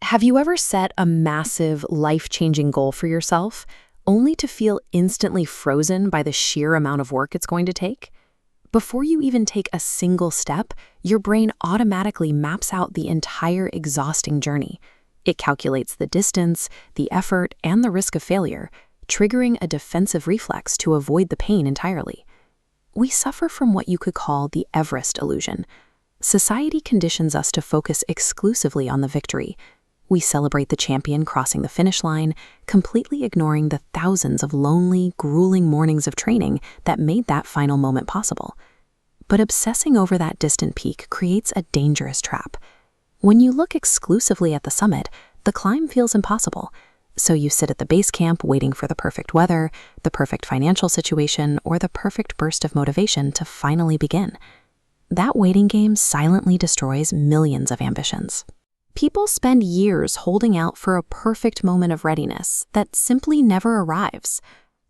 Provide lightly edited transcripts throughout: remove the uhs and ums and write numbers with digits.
Have you ever set a massive, life-changing goal for yourself, only to feel instantly frozen by the sheer amount of work it's going to take? Before you even take a single step, your brain automatically maps out the entire exhausting journey. It calculates the distance, the effort, and the risk of failure, triggering a defensive reflex to avoid the pain entirely. We suffer from what you could call the Everest illusion. Society conditions us to focus exclusively on the victory. We celebrate the champion crossing the finish line, completely ignoring the thousands of lonely, grueling mornings of training that made that final moment possible. But obsessing over that distant peak creates a dangerous trap. When you look exclusively at the summit, the climb feels impossible. So you sit at the base camp waiting for the perfect weather, the perfect financial situation, or the perfect burst of motivation to finally begin. That waiting game silently destroys millions of ambitions. People spend years holding out for a perfect moment of readiness that simply never arrives.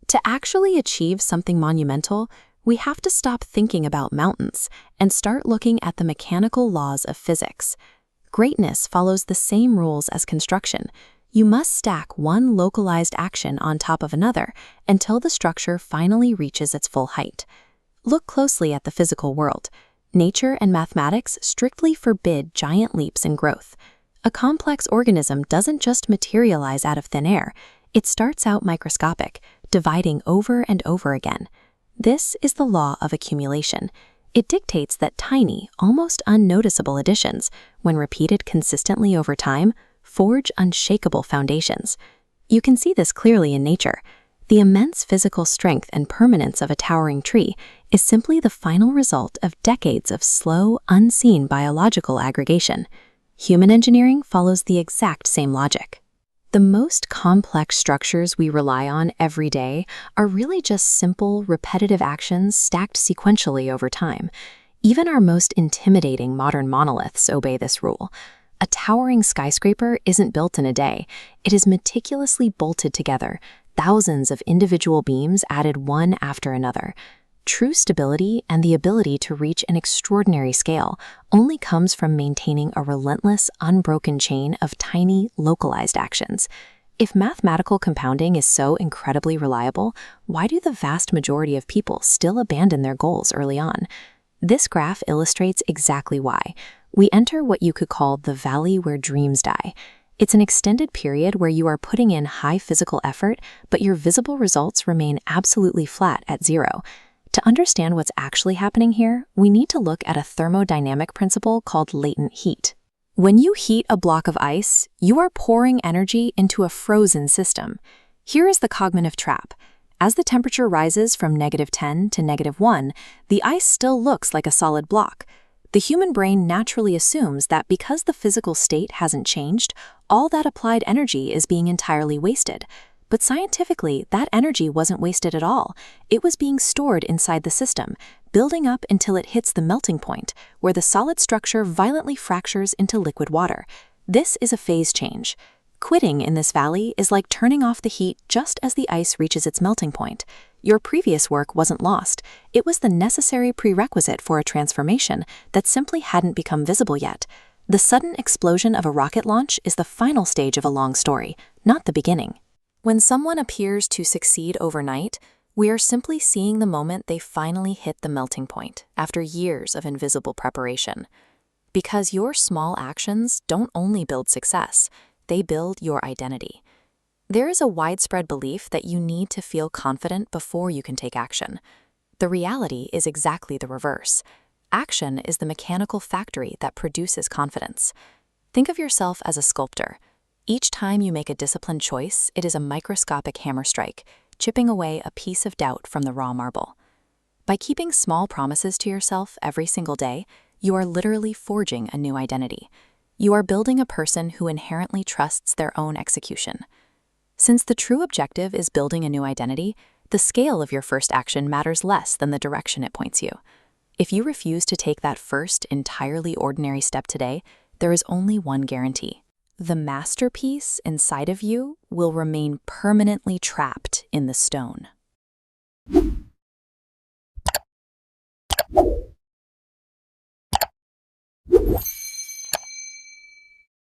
To actually achieve something monumental, we have to stop thinking about mountains and start looking at the mechanical laws of physics. Greatness follows the same rules as construction. You must stack one localized action on top of another until the structure finally reaches its full height. Look closely at the physical world. Nature and mathematics strictly forbid giant leaps in growth. A complex organism doesn't just materialize out of thin air. It starts out microscopic, dividing over and over again. This is the law of accumulation. It dictates that tiny, almost unnoticeable additions, when repeated consistently over time, forge unshakable foundations. You can see this clearly in nature. The immense physical strength and permanence of a towering tree is simply the final result of decades of slow, unseen biological aggregation. Human engineering follows the exact same logic. The most complex structures we rely on every day are really just simple, repetitive actions stacked sequentially over time. Even our most intimidating modern monoliths obey this rule. A towering skyscraper isn't built in a day. It is meticulously bolted together, thousands of individual beams added one after another. True stability and the ability to reach an extraordinary scale only comes from maintaining a relentless, unbroken chain of tiny, localized actions. If mathematical compounding is so incredibly reliable, why do the vast majority of people still abandon their goals early on? This graph illustrates exactly why. We enter what you could call the valley where dreams die. It's an extended period where you are putting in high physical effort, but your visible results remain absolutely flat at zero. To understand what's actually happening here, we need to look at a thermodynamic principle called latent heat. When you heat a block of ice, you are pouring energy into a frozen system. Here is the cognitive trap. As the temperature rises from -10 to -1, the ice still looks like a solid block. The human brain naturally assumes that because the physical state hasn't changed, all that applied energy is being entirely wasted. But scientifically, that energy wasn't wasted at all. It was being stored inside the system, building up until it hits the melting point, where the solid structure violently fractures into liquid water. This is a phase change. Quitting in this valley is like turning off the heat just as the ice reaches its melting point. Your previous work wasn't lost. It was the necessary prerequisite for a transformation that simply hadn't become visible yet. The sudden explosion of a rocket launch is the final stage of a long story, not the beginning. When someone appears to succeed overnight, we are simply seeing the moment they finally hit the melting point after years of invisible preparation. Because your small actions don't only build success, they build your identity. There is a widespread belief that you need to feel confident before you can take action. The reality is exactly the reverse. Action is the mechanical factory that produces confidence. Think of yourself as a sculptor. Each time you make a disciplined choice, it is a microscopic hammer strike, chipping away a piece of doubt from the raw marble. By keeping small promises to yourself every single day, you are literally forging a new identity. You are building a person who inherently trusts their own execution. Since the true objective is building a new identity, the scale of your first action matters less than the direction it points you. If you refuse to take that first, entirely ordinary step today, there is only one guarantee. The masterpiece inside of you will remain permanently trapped in the stone.